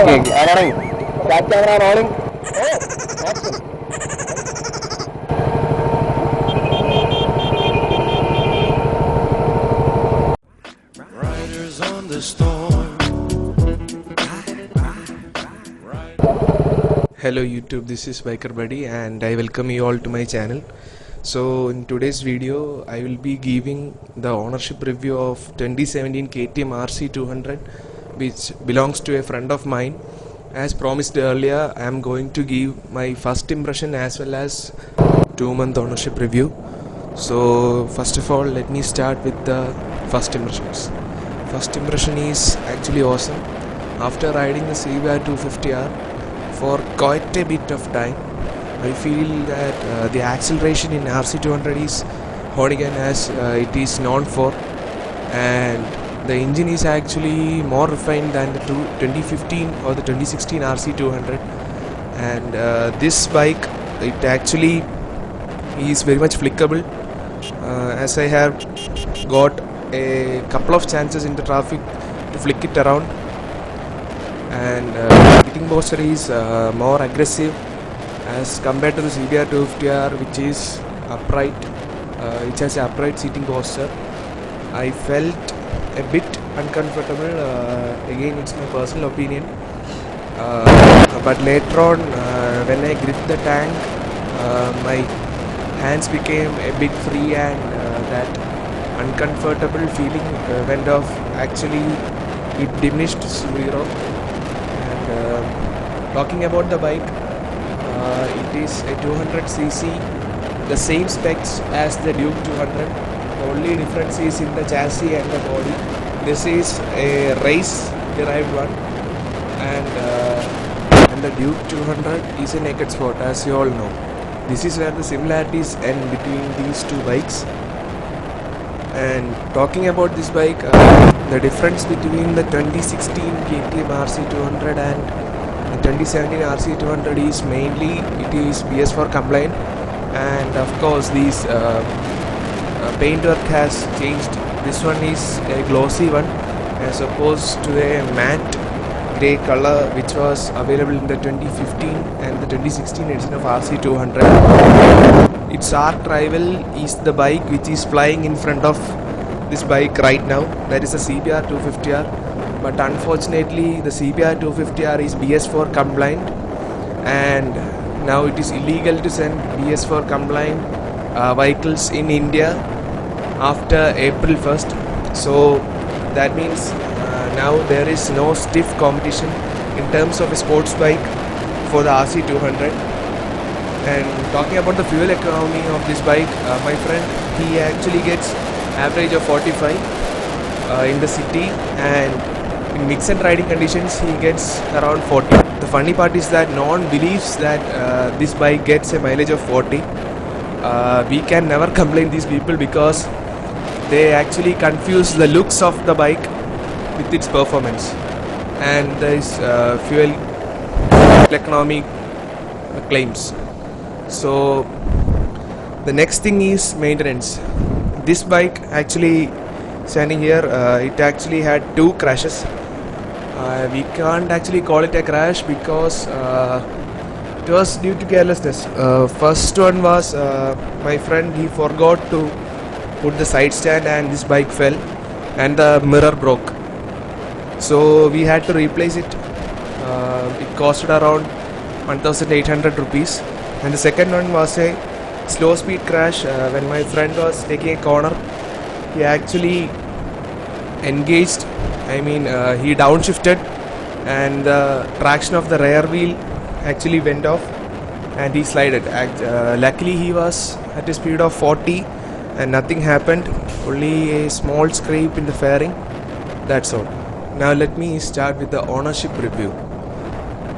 Okay. Rolling. Start camera rolling. Oh, action. Riders on the storm. Hello YouTube, this is Biker Buddy and I welcome you all to my channel. So in today's video I will be giving the ownership review of 2017 KTM RC200 which belongs to a friend of mine. As promised earlier, I am going to give my first impression as well as 2-month ownership review. So first of all, let me start with the first impressions. First impression is actually awesome. After riding the CBR 250R for quite a bit of time, I feel that the acceleration in RC200 is Hoonigan as it is known for, and the engine is actually more refined than the 2015 or the 2016 RC200. And this bike, it actually is very much flickable, as I have got a couple of chances in the traffic to flick it around. And seating posture is more aggressive as compared to the CBR 250R, which is upright, which has an upright seating posture. I felt a bit uncomfortable. Again, it's my personal opinion. But later on, when I gripped the tank, my hands became a bit free, and that uncomfortable feeling went off. Actually, it diminished to zero. And talking about the bike, it is a 200cc, the same specs as the Duke 200. The only difference is in the chassis and the body. This is a race derived one, and the Duke 200 is a naked sport, as you all know. This is where the similarities end between these two bikes. And talking about this bike, the difference between the 2016 KTM RC200 and the 2017 RC200 is mainly it is BS4 compliant, and of course these paintwork has changed. This one is a glossy one as opposed to a matte grey color which was available in the 2015 and the 2016 edition of RC200. Its arch rival is the bike which is flying in front of this bike right now, that is the CBR 250R. But unfortunately the CBR 250R is BS4 compliant, and now it is illegal to send BS4 compliant vehicles in India after April 1st. So that means now there is no stiff competition in terms of a sports bike for the RC200. And talking about the fuel economy of this bike, my friend, he actually gets average of 45 in the city, and in mixed riding conditions he gets around 40. The funny part is that no one believes that this bike gets a mileage of 40. We can never complain these people because they actually confuse the looks of the bike with its performance, and there is fuel economy claims. So the next thing is maintenance. This bike actually standing here, it actually had 2 crashes. We can't actually call it a crash because it was due to carelessness. First one was my friend, he forgot to put the side stand and this bike fell and the mirror broke. So we had to replace it. It costed around 1,800 rupees. And the second one was a slow speed crash. When my friend was taking a corner, he actually engaged, he downshifted, and the traction of the rear wheel actually went off and he slided. Luckily he was at a speed of 40 and nothing happened, only a small scrape in the fairing, that's all. Now let me start with the ownership review.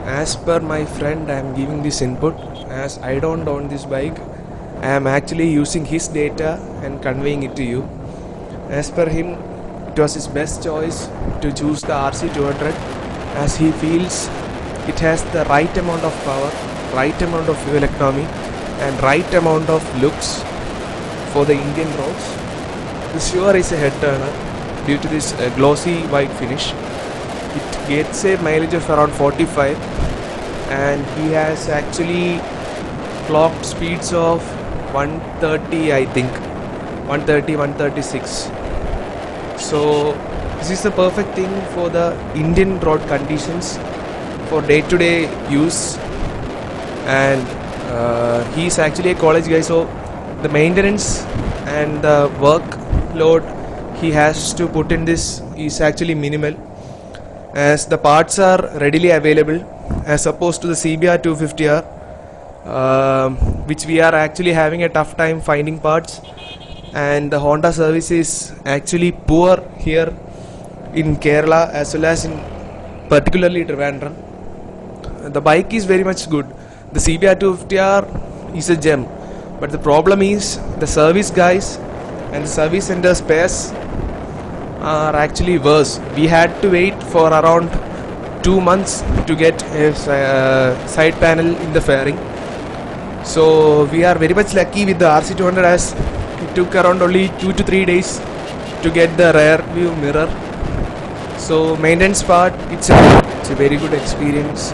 As per my friend, I am giving this input as I don't own this bike. I am actually using his data and conveying it to you. As per him, it was his best choice to choose the RC200 as he feels it has the right amount of power, right amount of fuel economy, and right amount of looks for the Indian roads. The sure is a head turner due to this glossy white finish. It gets a mileage of around 45, and he has actually clocked speeds of 130, I think 130, 136. So this is the perfect thing for the Indian road conditions for day-to-day use. And he's actually a college guy, so the maintenance and the workload he has to put in this is actually minimal, as the parts are readily available as opposed to the CBR 250R, which we are actually having a tough time finding parts, and the Honda service is actually poor here in Kerala as well as in particularly Trivandrum. The bike is very much good. The CBR 250R is a gem, but the problem is the service guys and the service center spares are actually worse. We had to wait for around 2 months to get a side panel in the fairing. So we are very much lucky with the RC200, as it took around only 2 to 3 days to get the rear view mirror. So maintenance part, it's a very good experience.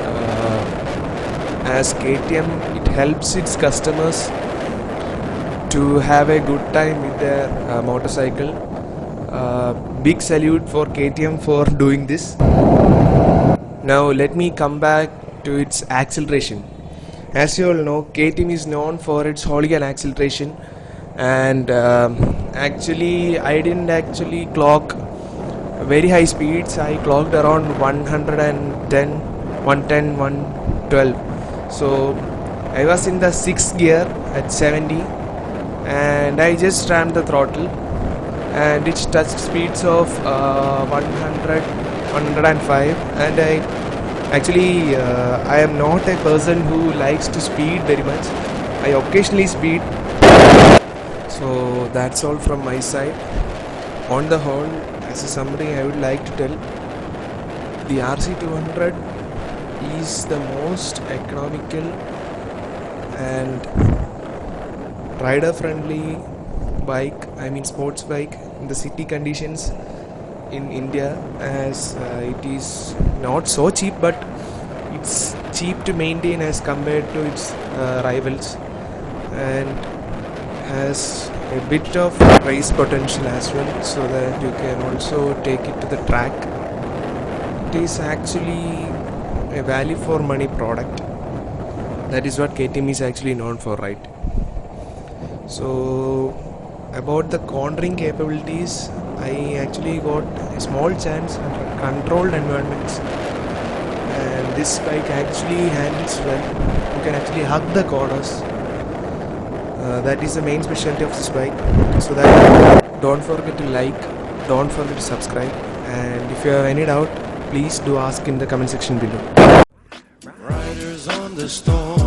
As KTM, it helps its customers to have a good time with their motorcycle. Big salute for KTM for doing this. Now let me come back to its acceleration. As you all know, KTM is known for its hooligan acceleration, and actually I didn't actually clock very high speeds. I clocked around 110, 112. So I was in the 6th gear at 70, and I just rammed the throttle, and it touched speeds of 100, 105. And I am not a person who likes to speed very much. I occasionally speed. So that's all from my side. On the whole, as a summary, I would like to tell the RC200 is the most economical and rider friendly bike, I mean sports bike, in the city conditions in India, as it is not so cheap, but it's cheap to maintain as compared to its rivals, and has a bit of race potential as well, so that you can also take it to the track. It is actually a value for money product. That is what KTM is actually known for, right? So about the cornering capabilities, I actually got a small chance under controlled environments, and this bike actually handles well. You can actually hug the corners. That is the main specialty of this bike. So that, don't forget to like, don't forget to subscribe, and if you have any doubt, please do ask in the comment section below. Riders on the storm.